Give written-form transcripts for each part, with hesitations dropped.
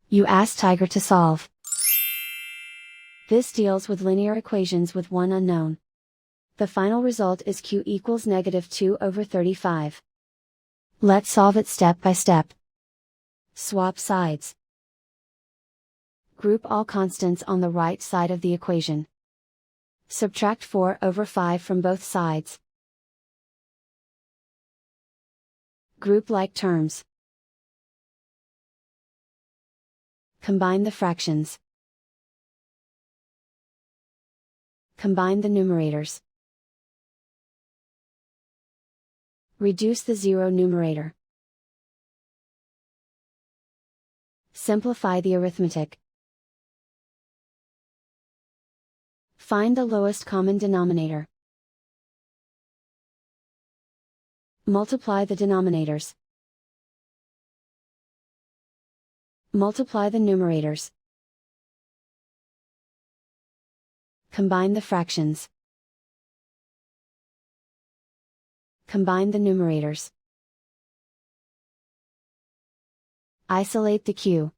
You ask Tiger to solve. This deals with linear equations with one unknown. The final result is q equals -2/35. Let's solve it step by step. Swap sides. Group all constants on the right side of the equation. Subtract 4/5 from both sides. Group like terms. Combine the fractions. Combine the numerators. Reduce the zero numerator. Simplify the arithmetic. Find the lowest common denominator. Multiply the denominators. Multiply the numerators. Combine the fractions. Combine the numerators. Isolate the q.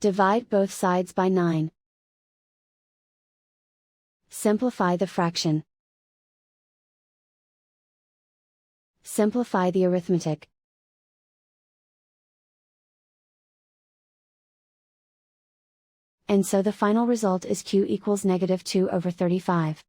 Divide both sides by 9. Simplify the fraction. Simplify the arithmetic. And so the final result is q equals -2/35.